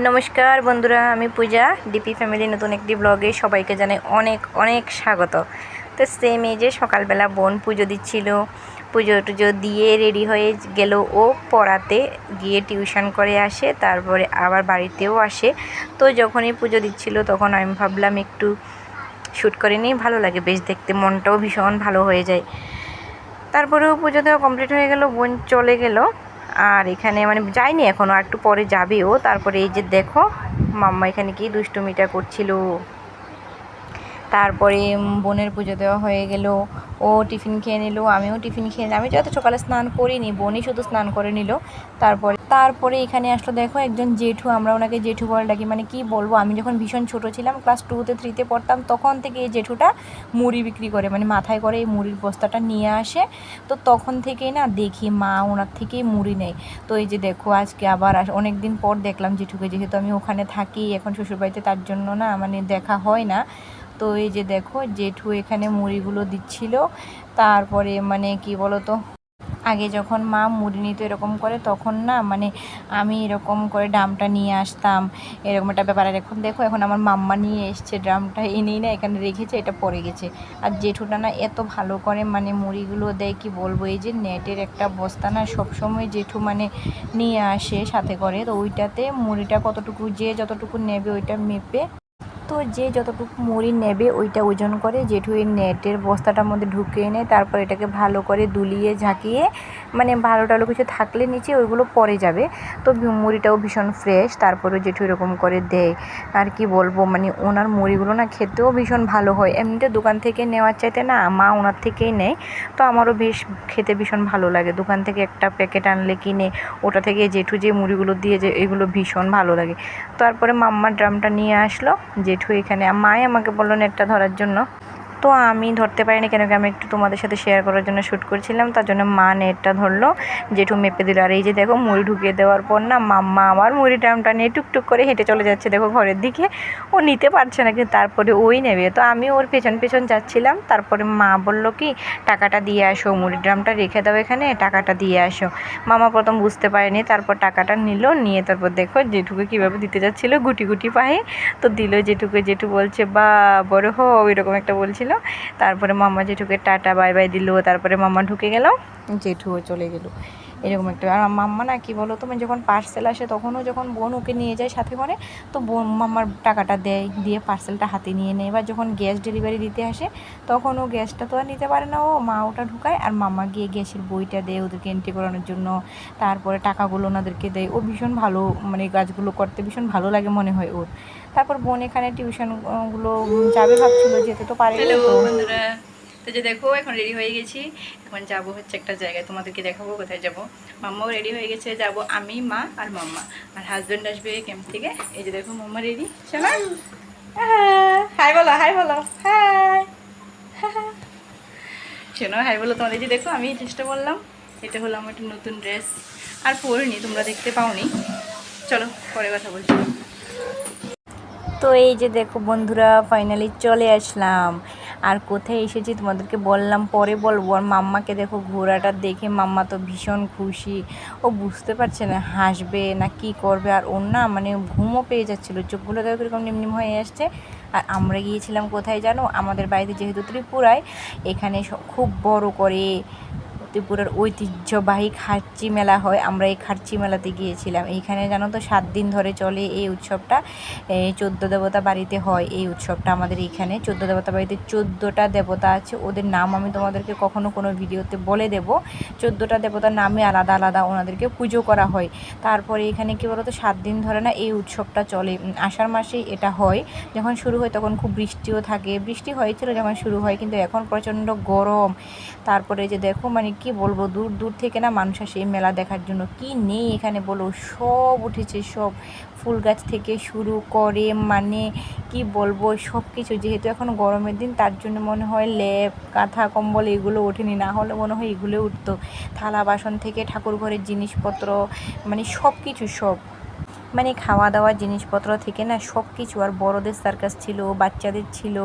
নমস্কার বন্ধুরা, আমি পূজা। ডিপি ফ্যামিলি নতুন একটি ব্লগে সবাইকে জানাই অনেক অনেক স্বাগত। তো সেম এই যে সকালবেলা বোন পুজো দিচ্ছিল, পুজো টুজো দিয়ে রেডি হয়ে গেল ও পড়াতে গিয়ে টিউশন করে আসে, তারপরে আবার বাড়িতেও আসে। তো যখনই পুজো দিচ্ছিল তখন আমি ভাবলাম একটু শ্যুট করে নিই, ভালো লাগে বেশ দেখতে, মনটাও ভীষণ ভালো হয়ে যায়। তারপরেও পুজো দেওয়া কমপ্লিট হয়ে গেল, বোন চলে গেল। আর এখানে যায়নি এখনও, একটু পরে যাবেও। তারপরে এই যে দেখো মাম্মা এখানে কি দুষ্টুমিটা করছিল। তারপরে বোনের পুজো দেওয়া হয়ে গেল, ও টিফিন খেয়ে নিল, আমিও টিফিন খেয়ে নিলাম। আমি যত সকালে স্নান করিনি, বোনই শুধু স্নান করে নিল। তারপরে এখানে আসলো দেখো একজন জেঠু, আমরা ওনাকে জেঠু বলে ডাকি। কি বলবো, আমি যখন ভীষণ ছোট ছিলাম, ক্লাস 2তে 3তে পড়তাম, তখন থেকে এই জেঠুটা মুড়ি বিক্রি করে, মাথায় করে এই মুড়ির বস্তাটা নিয়ে আসে। তো তখন থেকেই না দেখি মা ওনার থেকেই মুড়ি নেয়। তো এই যে দেখো আজকে আবার অনেক দিন পর দেখলাম জেঠুকে, যেহেতু আমি ওখানে থাকি এখন শ্বশুরবাড়িতে, তার জন্য না দেখা হয় না। তো এই যে দেখো জেঠু এখানে মুড়িগুলো দিচ্ছিল। তারপরে কি বলো তো, আগে যখন মা মুড়ি নিত এরকম করে, তখন না আমি এরকম করে ড্রামটা নিয়ে আসতাম, এরকম একটা ব্যাপার। আর এখন দেখো, এখন আমার মাম্মা নিয়ে এসছে ড্রামটা, এনেই না এখানে রেখেছে, এটা পড়ে গেছে। আর জেঠুটা না এত ভালো করে মুড়িগুলো দেয়, কি বলবো। এই যে নেটের একটা বস্তা না সবসময় জেঠু নিয়ে আসে সাথে করে, তো ওইটাতে মুড়িটা কতটুকু, যে যতটুকু নেবে ওইটা মেপে, তো যে যতটুকু মুড়ি নেবে ওইটা ওজন করে জেঠু এই নেটের বস্তাটার মধ্যে ঢুকিয়ে নেয়। তারপর এটাকে ভালো করে দুলিয়ে ঝাঁকিয়ে, ভালো টালো কিছু থাকলে নিচে ওইগুলো পড়ে যাবে। তো মুড়িটাও ভীষণ ফ্রেশ। তারপরে জেঠু এরকম করে দেয়। আর কি বলবো, ওনার মুড়িগুলো না খেতেও ভীষণ ভালো হয়। এমনিতে দোকান থেকে নেওয়ার চাইতে না মা ওনার থেকেই নেয়। তো আমারও বেশ খেতে ভীষণ ভালো লাগে। দোকান থেকে একটা প্যাকেট আনলে কিনে, ওটা থেকে জেঠু যে মুড়িগুলো দিয়ে যে এগুলো ভীষণ ভালো লাগে। তারপরে মাম্মার ড্রামটা নিয়ে আসলো জেঠু এখানে, মায়ে আমাকে বললো নেটটা ধরার জন্য। তো আমি ধরতে পারিনি, কেন কি আমি একটু তোমাদের সাথে শেয়ার করার জন্য শ্যুট করছিলাম, তার জন্য মা নেটটা ধরলো, জেঠু মেপে দিল। আর এই যে দেখো মুড়ি ঢুকিয়ে দেওয়ার পর না মাম্মা আমার মুড়ি ড্রামটা নিয়ে টুকটুক করে হেঁটে চলে যাচ্ছে দেখো ঘরের দিকে। ও নিতে পারছে না, কিন্তু তারপরে ওই নেবে। তো আমি ওর পেছন পেছন যাচ্ছিলাম। তারপরে মা বললো কি, টাকাটা দিয়ে আসো, মুড়ি ড্রামটা রেখে দাও এখানে, টাকাটা দিয়ে আসো। মামা প্রথম বুঝতে পারেনি, তারপর টাকাটা নিল, নিয়ে তারপর দেখো জেঠুকে কীভাবে দিতে যাচ্ছিলো গুটি গুটি পায়ে। তো দিল জেঠুকে, জেঠু বলছে বা বড় হো, এরকম একটা বলছিল। তারপরে মাম্মা জেঠুকে টাটা বাই বাই দিল। তারপরে মাম্মা ঢুকে গেল, জেঠুও চলে গেল, এরকম একটা। আর মাম্মা না কি বলো তো, যখন পার্সেল আসে তখনও যখন বোন ওকে নিয়ে যায় সাথে করে, তো বোন মাম্মার টাকাটা দেয়, দিয়ে পার্সেলটা হাতে নিয়ে নেয়। এবার যখন গ্যাস ডেলিভারি দিতে আসে, তখন ও গ্যাসটা তো আর নিতে পারে না, ও মা ওটা ঢুকায়, আর মাম্মা গিয়ে গ্যাসের বইটা দেয় ওদেরকে এন্ট্রি করানোর জন্য। তারপরে টাকাগুলো ওনাদেরকে দেয়। ও ভীষণ ভালো, কাজগুলো করতে ভীষণ ভালো লাগে মনে হয় ওর। তারপর বোন এখানে টিউশনগুলো যাবে ভাবছিল, যেতে তো পারেনি। তো বন্ধুরা, তো যে দেখো এখন রেডি হয়ে গেছি, এখন যাবো হচ্ছে একটা জায়গায়, তোমাদেরকে দেখাবো কোথায় যাব। মাম্মাও রেডি হয়ে গেছে, যাব আমি, মা আর মাম্মা। আর হাজব্যান্ড আসবে ক্যাম্প থেকে। এই যে দেখো মাম্মা রেডি, শোনা হাই বলো, হাই বলো, হাই শোনো, হাই বলো তোমাদের। যে দেখো আমি চেষ্টা করলাম, এটা হলো আমার একটা নতুন ড্রেস, আর পরিনি, তোমরা দেখতে পাওনি। চলো পরে কথা বলছি। তো এই যে দেখো বন্ধুরা, ফাইনালি চলে আসলাম। আর কোথায় এসেছি তোমাদেরকে বললাম, পরে বলবো। আর মাম্মাকে দেখো, ঘোড়াটা দেখে মাম্মা তো ভীষণ খুশি। ও বুঝতে পারছে না হাসবে না কি করবে। আর ওর না ঘুমও পেয়ে যাচ্ছিলো, চোখগুলো দেখো কীরকম নিমনিম হয়ে আসছে। আর আমরা গিয়েছিলাম কোথায় জানো, আমাদের বাড়িতে যেহেতু ত্রিপুরায়, এখানে খুব বড় করে ত্রিপুরার ঐতিহ্যবাহী খার্চি মেলা হয়। আমরা এই খার্চি মেলাতে গিয়েছিলাম। এইখানে জানো তো 7 দিন ধরে চলে এই উৎসবটা। 14 দেবতা বাড়িতে হয় এই উৎসবটা আমাদের এইখানে। 14 দেবতা বাড়িতে 14টা দেবতা আছে, ওদের নাম আমি তোমাদেরকে কখনো কোনো ভিডিওতে বলে দেব। 14টা দেবতার নামে আলাদা আলাদা ওনাদেরকে পুজো করা হয়। তারপরে এখানে কী বলো তো, 7 দিন ধরে না এই উৎসবটা চলে। আষাঢ় মাসেই এটা হয়। যখন শুরু হয় তখন খুব বৃষ্টিও থাকে, বৃষ্টি হয়েছিল যখন শুরু হয়, কিন্তু এখন প্রচণ্ড গরম। তারপরে যে দেখো কি বলবো, দূর দূর থেকে না মানুষ আসে এই মেলা দেখার জন্য। কি নেই এখানে বলো, সব উঠেছে, সব ফুল গাছ থেকে শুরু করে কি বলবো সব কিছু। যেহেতু এখন গরমের দিন, তার জন্য মনে হয় লেপ কাঁথা কম্বল এগুলো ওঠেনি, না হলে মনে হয় এগুলো উঠতো। থালা বাসন থেকে ঠাকুর ঘরের জিনিসপত্র, সব কিছু, সব খাওয়া দাওয়ার জিনিসপত্র থেকে না সব কিছু। আর বড়দের সার্কাস ছিল, বাচ্চাদের ছিল,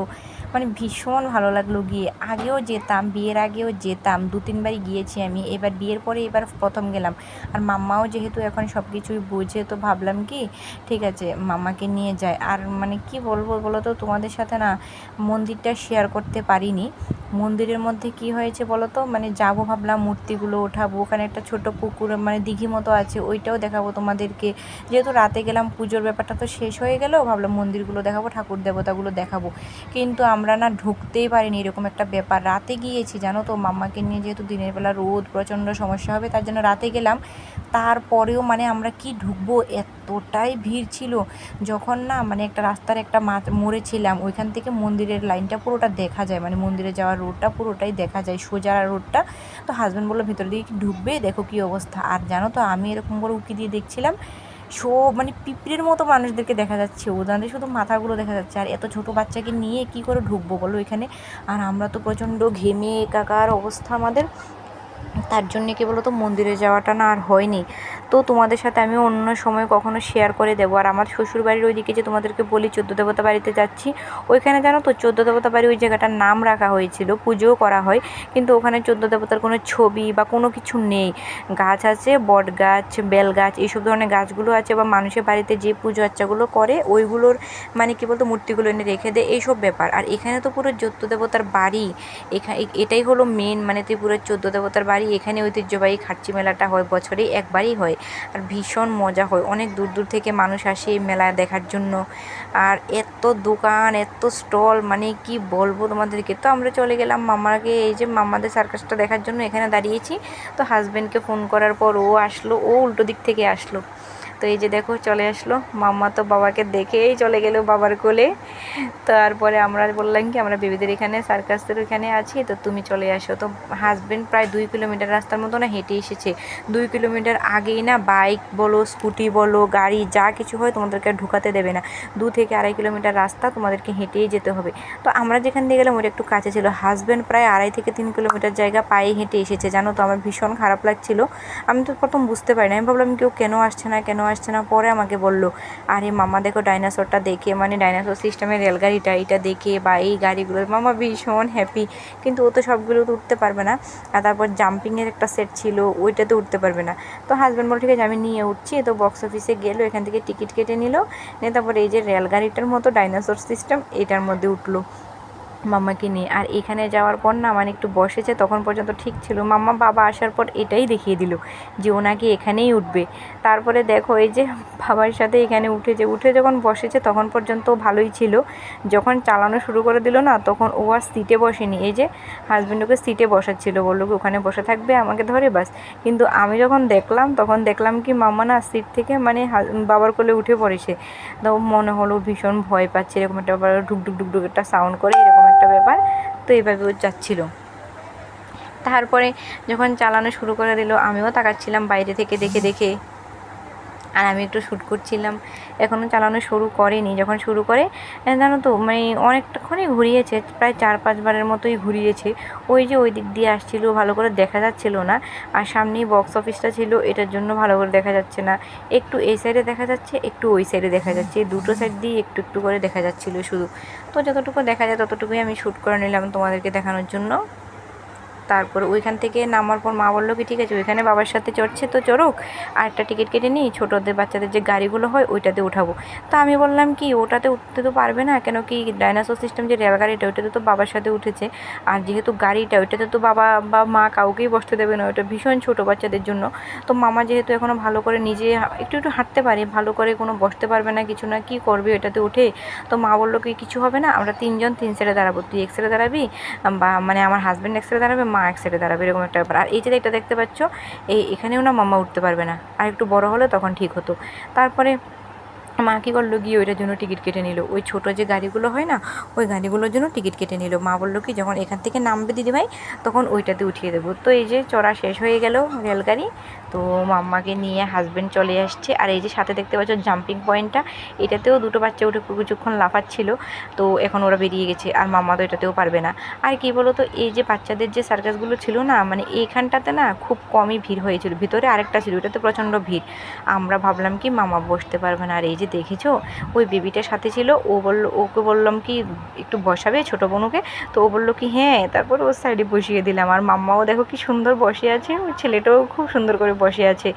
মানে ভীষণ ভালো লাগলো গিয়ে। আগেও যেতাম, বিয়ের আগেও যেতাম, 2-3 বারই গিয়েছি আমি। এবার বিয়ের পরে এবার প্রথম গেলাম। আর মাম্মাও যেহেতু এখন সব কিছুই বোঝে, তো ভাবলাম কি ঠিক আছে মাম্মাকে নিয়ে যায়। আর মানে কি বলবো বলো তো, তোমাদের সাথে না মন্দিরটা শেয়ার করতে পারিনি। মন্দিরের মধ্যে কি হয়েছে বলো তো, মানে যাবো ভাবলাম, মূর্তিগুলো ওঠাবো, ওখানে একটা ছোট পুকুর মানে দিঘি মতো আছে, ওইটাও দেখাবো তোমাদেরকে। যেহেতু রাতে গেলাম, পুজোর ব্যাপারটা তো শেষ হয়ে গেল, ভাবলাম মন্দিরগুলো দেখাবো, ঠাকুর দেবতাগুলো দেখাবো। কিন্তু আমরা না ঢুকতেই পারিনি, এরকম একটা ব্যাপার। রাতে গিয়েছি জানো তো, মাম্মাকে নিয়ে, যেহেতু দিনের বেলা রোদ প্রচণ্ড সমস্যা হবে, তার জন্য রাতে গেলাম। তারপরেও মানে আমরা কি ঢুকবো, এতটাই ভিড় ছিল। যখন না মানে একটা রাস্তার একটা মোড়ে ছিলাম, ওইখান থেকে মন্দিরের লাইনটা পুরোটা দেখা যায়, মানে মন্দিরে যাওয়ার রোডটা পুরোটাই দেখা যায়, সোজা রোডটা। তো হাজব্যান্ড বললো ভিতর দিকে কি ঢুকবে, দেখো কি অবস্থা। আর জানো তো আমি এরকম করে উঁকি দিয়ে দেখছিলাম, সব মানে পিঁপড়ের মতো মানুষদেরকে দেখা যাচ্ছে, ওদের শুধু মাথাগুলো দেখা যাচ্ছে। আর এত ছোট বাচ্চাকে নিয়ে কি করে ঢুকবো বলো এখানে। আর আমরা তো প্রচণ্ড ঘেমে একাকার অবস্থা আমাদের, তার জন্যে কী বলো তো মন্দিরে যাওয়াটা না আর হয়নি। তো তোমাদের সাথে আমি অন্য সময় কখনো শেয়ার করে দেবো। আর আমার শ্বশুরবাড়ির ওইদিকে যে তোমাদেরকে বলি 14 দেবতা বাড়িতে যাচ্ছি, ওইখানে জানো তো 14 দেবতা বাড়ি ওই জায়গাটার নাম রাখা হয়েছিল, পুজোও করা হয়, কিন্তু ওখানে 14 দেবতার কোনো ছবি বা কোনো কিছু নেই। গাছ আছে, বট গাছ, বেল গাছ, এইসব ধরনের গাছগুলো আছে, বা মানুষের বাড়িতে যে পুজো আচ্চাগুলো করে ওইগুলোর মানে কী বলতো মূর্তিগুলো এনে রেখে দেয়, এইসব ব্যাপার। আর এখানে তো পুরো 14 দেবতার বাড়ি, এটাই হলো মেন, মানে ত্রিপুরার 14 দেবতার বাড়ি। এখানে ঐতিহ্যবাহী খার্চি মেলাটা হয়, বছরে একবারই হয়। আর ভীষণ মজা হয়, অনেক দূর দূর থেকে মানুষ আসে এই মেলা দেখার জন্য। আর এত দোকান, এত স্টল, মানে কি বলবো তোমাদেরকে। তো আমরা চলে গেলাম মামাকে, এই যে মামাদের সার্কাসটা দেখার জন্য এখানে দাঁড়িয়েছি। তো হাজব্যান্ডকে ফোন করার পর ও আসলো, ও উল্টো দিক থেকে আসলো। তো এই যে দেখো চলে আসলো মাম্মা, তো বাবাকে দেখেই চলে গেল বাবার কোলে। তারপরে আমরা বললাম কি আমরা বেবিদের এখানে সার্কাসের এখানে আছি, তো তুমি চলে আসো। তো হাজব্যান্ড প্রায় 2 কিলোমিটার রাস্তার মতো না হেঁটে এসেছে। 2 কিলোমিটার আগেই না বাইক বলো, স্কুটি বলো, গাড়ি যা কিছু হয় তোমাদেরকে ঢুকাতে দেবে না। 2 থেকে 2.5 কিলোমিটার রাস্তা তোমাদেরকে হেঁটেই যেতে হবে। তো আমরা যেখান দিয়ে গেলাম ওটা একটু কাছে ছিল, হাজব্যান্ড প্রায় 2.5 থেকে 3 কিলোমিটার জায়গা পায়ে হেঁটে এসেছে। জানো তো আমার ভীষণ খারাপ লাগছিল। আমি তো প্রথম বুঝতে পারি না, আমি ভাবলাম কেউ কেন আসছে না কেন আসছে না। পরে আমাকে বললো আরে মামা দেখো ডাইনোসরটা দেখে, মানে ডাইনোসর সিস্টেমের রেলগাড়িটা, এটা দেখে বা এই গাড়িগুলো, মামা ভীষণ হ্যাপি। কিন্তু ও তো সবগুলো তো উঠতে পারবে না। আর তারপর জাম্পিংয়ের একটা সেট ছিল, ওইটাতে উঠতে পারবে না। তো হাজব্যান্ড বলল ঠিক আছে আমি নিয়ে উঠছি। তো বক্স অফিসে গেলো, এখান থেকে টিকিট কেটে নিল, নিয়ে তারপর এই যে রেলগাড়িটার মতো ডাইনোসর সিস্টেম এটার মধ্যে উঠলো মাম্মাকে নিয়ে। আর এখানে যাওয়ার পর না মানে একটু বসেছে, তখন পর্যন্ত ঠিক ছিল। মাম্মা বাবা আসার পর এটাই দেখিয়ে দিল যে ও নাকি এখানেই উঠবে। তারপরে দেখো এই যে বাবার সাথে এখানে উঠেছে, উঠে যখন বসেছে তখন পর্যন্ত ভালোই ছিল। যখন চালানো শুরু করে দিল না, তখন ও আর সিটে বসেনি। এই যে হাজব্যান্ড ওকে সিটে বসাচ্ছিল, বললো কি ওখানে বসে থাকবে আমাকে ধরে বাস। কিন্তু আমি যখন দেখলাম তখন দেখলাম কি মাম্মা না সিট থেকে মানে বাবার কোলে উঠে পড়েছে। তো মনে হলো ভীষণ ভয় পাচ্ছে, এরকম একটা ঢুকঢুক ঢুকঢুক একটা সাউন্ড করে এরকম একটা ব্যাপার। তো এইভাবে ও যাচ্ছিল। তারপরে যখন চালানো শুরু করে দিল, আমিও তাকাচ্ছিলাম বাইরে থেকে দেখে দেখে, আর আমি একটু শ্যুট করছিলাম। এখনও চালানো শুরু করেনি, যখন শুরু করে জানো তো মানে অনেকটাক্ষণই ঘুরিয়েছে, প্রায় 4-5 বারের মতোই ঘুরিয়েছে। ওই যে ওই দিক দিয়ে আসছিল, ভালো করে দেখা যাচ্ছিল না। আর সামনেই বক্স অফিসটা ছিল, এটার জন্য ভালো করে দেখা যাচ্ছে না। একটু এই সাইডে দেখা যাচ্ছে, একটু ওই সাইডে দেখা যাচ্ছে, দুটো সাইড দিয়ে একটু একটু করে দেখা যাচ্ছিল শুধু। তো যতটুকু দেখা যায় ততটুকুই আমি শ্যুট করে নিলাম তোমাদেরকে দেখানোর জন্য। তারপরে ওইখান থেকে নামার পর মা বললো কি ঠিক আছে ওইখানে বাবার সাথে চড়ছে তো চড়ুক, আর একটা টিকিট কেটে নিই, ছোটোদের বাচ্চাদের যে গাড়িগুলো হয় ওইটাতে উঠাবো। তো আমি বললাম কি ওটাতে উঠতে তো পারবে না, কেন কি ডাইনোসর সিস্টেম যে রেলগাড়িটা ওইটাতে তো বাবার সাথে উঠেছে। আর যেহেতু গাড়িটা ওইটাতে তো বাবা বা মা কাউকেই বসতে দেবে না, ওইটা ভীষণ ছোটো বাচ্চাদের জন্য। তো মামা যেহেতু এখনও ভালো করে নিজে একটু একটু হাঁটতে পারে, ভালো করে কোনো বসতে পারবে না, কিছু না, কি করবে ওইটাতে উঠে। তো মা বললো কি কিছু হবে না, আমরা 3 জন 3 সাইডে দাঁড়াবো, তুই এক সাইডে দাঁড়াবি, বা মানে আমার হাজব্যান্ড এক সাইডে দাঁড়াবে, মা এক সাইডে দাঁড়াবে, এরকম একটা ব্যাপার। আর এই যে এটা দেখতে পাচ্ছ, এখানেও না মাম্মা উঠতে পারবে না, আর একটু বড় হলে তখন ঠিক হতো। তারপরে মা কী করলো গিয়ে ওইটার জন্য টিকিট কেটে নিল, ওই ছোটো যে গাড়িগুলো হয় না ওই গাড়িগুলোর জন্য টিকিট কেটে নিল। মা বললো কি যখন এখান থেকে নামবে দিদিভাই তখন ওইটাতে উঠিয়ে দেবো। তো এই যে চড়া শেষ হয়ে গেল রেলগাড়ি। তো মাম্মাকে নিয়ে হাজব্যান্ড চলে আসছে। আর এই যে সাথে দেখতে পাচ্ছ জাম্পিং পয়েন্টটা, এটাতেও দুটো বাচ্চা উঠে কিছুক্ষণ লাফাচ্ছিল। তো এখন ওরা বেরিয়ে গেছে, আর মাম্মা তো এটাতেও পারবে না। আর কি বলো তো, এই যে বাচ্চাদের যে সার্কাসগুলো ছিল না, মানে এইখানটাতে না খুব কমই ভিড় হয়েছিল, ভিতরে আরেকটা ছিল, ওটাতে প্রচণ্ড ভিড়। আমরা ভাবলাম কি মামা বসতে পারবে না। আর এই যে দেখেছো ওই বেবিটার সাথে ছিল, ওকে বললাম কি একটু বসাবে ছোটো বোনুকে, তো ও বললো কি হ্যাঁ। তারপর ওর সাইডে বসিয়ে দিলাম। আর মাম্মাও দেখো কি সুন্দর বসে আছে, ওই ছেলেটাও খুব সুন্দর করে বসে আছে।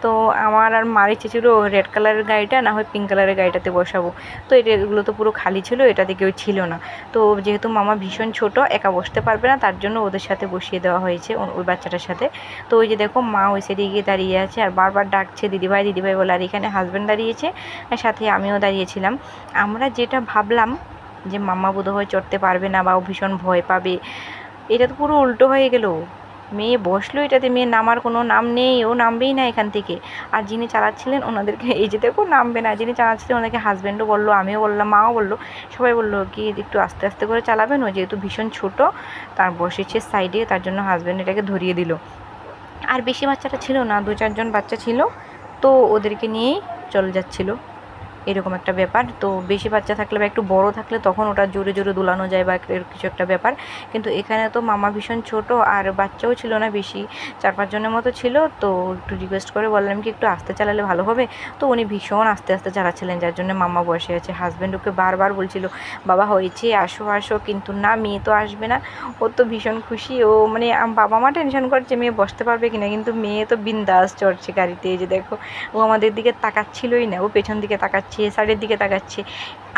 তো আমার আর মার ইচ্ছে ছিল রেড কালারের গাড়িটা না হয় পিঙ্ক কালারের গাড়িটাতে বসাবো। তো এগুলো তো পুরো খালি ছিল, এটাতে কেউ ছিল না। তো যেহেতু মামা ভীষণ ছোট, একা বসতে পারবে না, তার জন্য ওদের সাথে বসিয়ে দেওয়া হয়েছে, ওই বাচ্চাটার সাথে। তো ওই যে দেখো মা ওই সাইডে গিয়ে দাঁড়িয়ে আছে আর বারবার ডাকছে দিদিভাই দিদিভাই বলে। আর এখানে হাজব্যান্ড দাঁড়িয়েছে, আর সাথে আমিও দাঁড়িয়েছিলাম। আমরা যেটা ভাবলাম যে মাম্মা বোধহয় চড়তে পারবে না বা ও ভীষণ ভয় পাবে, এটা তো পুরো উল্টো হয়ে গেল। মেয়ে বসলো এটাতে, মেয়ে নামার কোনো নাম নেই, ও নামবেই না এখান থেকে। আর যিনি চালাচ্ছিলেন ওনাদেরকে, এই যে দেখো নামবে না, যিনি চালাচ্ছিলেন ওনাকে হাজব্যান্ডও বললো, আমিও বললাম, মাও বললো, সবাই বললো কি একটু আস্তে আস্তে করে চালাবেন, ও যেহেতু ভীষণ ছোট তার বসেছে সাইডে, তার জন্য হাজব্যান্ড এটাকে ধরিয়ে দিল। আর বেশি বাচ্চাটা ছিল না, 2-4 জন বাচ্চা ছিল, তো ওদেরকে নিয়েই চলে যাচ্ছিলো, এরকম একটা ব্যাপার। তো বেশি বাচ্চা থাকলে বা একটু বড় থাকলে তখন ওটা জোরে জোরে দোলানো যায় বা কিছু একটা ব্যাপার। কিন্তু এখানে তো মামা ভীষণ ছোট আর বাচ্চাও ছিল না বেশি, 4-5 জনের মতো ছিল। তো একটু রিকোয়েস্ট করে বললাম কি একটু আস্তে চালালে ভালো হবে। তো উনি ভীষণ আস্তে আস্তে চালাচ্ছিলেন, যার জন্য মামা বসে আছে। হাজব্যান্ড ওকে বারবার বলছিল বাবা হয়েছে আসো আসো, কিন্তু না মেয়ে তো আসবে না। ও তো ভীষণ খুশি, ও মানে বাবা মা টেনশন করছে মেয়ে বসতে পারবে কিনা, কিন্তু মেয়ে তো বিন্দাস চড়ছে গাড়িতে। এই যে দেখো ও আমাদের দিকে তাকাচ্ছিলই না, ও পেছন দিকে তাকাচ্ছে, সাইডের দিকে তাকাচ্ছে।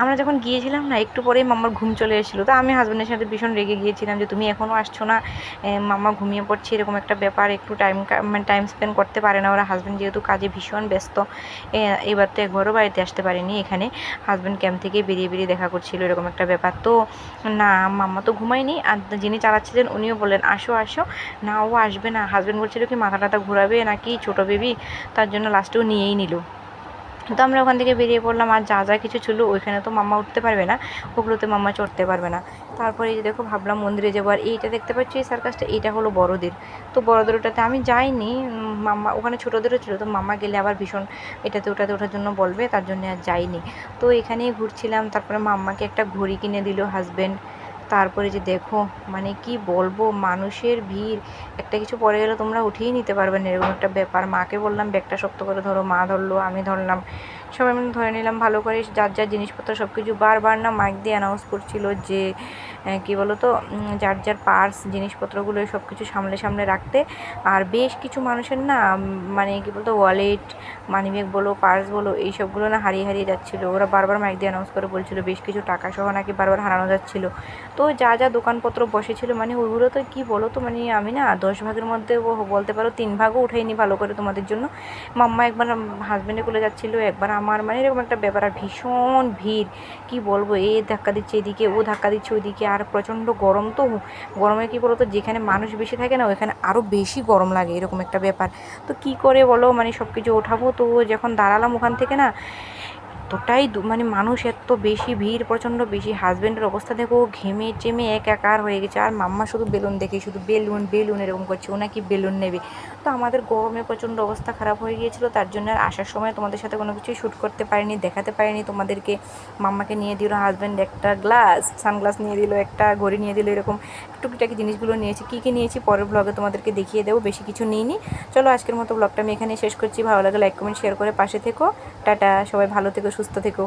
আমরা যখন গিয়েছিলাম না একটু পরেই মাম্মার ঘুম চলে এসেছিলো। তো আমি হাজব্যান্ডের সাথে ভীষণ রেগে গিয়েছিলাম যে তুমি এখনও আসছো না, মাম্মা ঘুমিয়ে পড়ছে, এরকম একটা ব্যাপার। একটু মানে টাইম স্পেন্ড করতে পারে না ওরা। হাজব্যান্ড যেহেতু কাজে ভীষণ ব্যস্ত, এবার তো একবারও বাড়িতে আসতে পারেনি। এখানে হাজব্যান্ড ক্যাম্প থেকে বেরিয়ে বেরিয়ে দেখা করছিল, এরকম একটা ব্যাপার। তো না মাম্মা তো ঘুমায়নি, আর যিনি চালাচ্ছিলেন উনিও বললেন আসো আসো, না ও আসবে না। হাজব্যান্ড বলছিল কি মাথা টাথা ঘোরাবে নাকি ছোটো বেবি, তার জন্য লাস্টেও নিয়েই নিল। তো আমরা ওখান থেকে বেরিয়ে পড়লাম। আর যা যা কিছু ছিল ওইখানে তো মাম্মা উঠতে পারবে না, ওগুলোতে মাম্মা চড়তে পারবে না। তারপরে এই যে দেখো ভাবলাম মন্দিরে যাবো। আর এইটা দেখতে পাচ্ছি এই সার্কাসটা, এইটা হলো বড়দের। তো বড়দের ওটাতে আমি যাইনি, মাম্মা ওখানে ছোটোদেরও ছিল। তো মাম্মা গেলে আবার ভীষণ এটাতে ওঠার জন্য বলবে, তার জন্য আর যাইনি। তো এখানেই ঘুরছিলাম। তারপরে মাম্মাকে একটা ঘড়ি কিনে দিল হাজব্যান্ড। তারপরে যে দেখো মানে কি বলবো, মানুষের ভিড়, একটা কিছু পড়ে গেলে তোমরা উঠিয়েই নিতে পারবে না, এরকম একটা ব্যাপার। মাকে বললাম ব্যাগটা শক্ত করে ধরো, মা ধরলো, আমি ধরলাম, সবাই মিলে ধরে নিলাম ভালো করে। যার যার জিনিসপত্র সব কিছু বারবার না মাইক দিয়ে অ্যানাউন্স করছিল যে কী বলো তো, যার যার পার্স জিনিসপত্রগুলো সব কিছু সামলে সামলে রাখতে। আর বেশ কিছু মানুষের না মানে কী বলতো ওয়ালেট, মানিব্যাগ বলো, পার্স বলো, এই সবগুলো না হারিয়ে হারিয়ে যাচ্ছিলো। ওরা বারবার মাইক দিয়ে অ্যানাউন্স করে বলছিল বেশ কিছু টাকা সহ নাকি বারবার হারানো যাচ্ছিলো। তো যা যা দোকানপত্র বসেছিল মানে ওইগুলো তো কী বলো তো, মানে আমি না 10 ভাগের মধ্যে বলতে পারো 3 ভাগও উঠাইনি ভালো করে তোমাদের জন্য। মাম্মা একবার হাজব্যান্ডে কোলে যাচ্ছিলো, একবার আমার, মানে এরকম একটা ব্যাপার। আর ভীষণ ভিড়, কি বলবো, এ ধাক্কা দিচ্ছে এদিকে, ও ধাক্কা দিচ্ছে ওইদিকে। আর প্রচণ্ড গরম, তো গরমে কী বলো তো, যেখানে মানুষ বেশি থাকে না ওইখানে আরও বেশি গরম লাগে, এরকম একটা ব্যাপার। তো কী করে বলো মানে সব কিছু ওঠাবো। তো যখন দাঁড়ালাম ওখান থেকে না এতটাই মানে মানুষ, এত বেশি ভিড়, প্রচণ্ড বেশি। হাজব্যান্ডের অবস্থা দেখো ঘেমে চেমে একাকার হয়ে গেছে। আর মাম্মা শুধু বেলুন দেখে, শুধু বেলুন বেলুন এরকম করছে, ও নাকি বেলুন নেবে। তো আমাদের গরমে প্রচণ্ড অবস্থা খারাপ হয়ে গিয়েছিলো, তার জন্য আর আসার সময় তোমাদের সাথে কোনো কিছুই শ্যুট করতে পারিনি, দেখাতে পারিনি তোমাদেরকে। মাম্মাকে নিয়ে দিল হাজব্যান্ড একটা গ্লাস, সানগ্লাস নিয়ে দিল, একটা ঘড়ি নিয়ে দিল, এরকম টুকিটাকি জিনিসগুলো নিয়েছি। কী কী নিয়েছি পরের ব্লগে তোমাদেরকে দেখিয়ে দেবো, বেশি কিছু নিইনি। চলো আজকের মতো ব্লগটা আমি এখানে শেষ করছি। ভালো লাগে লাইক কমেন্ট শেয়ার করে পাশে থেকো। টাটা, সবাই ভালো থেকো, সুস্থ থেকো।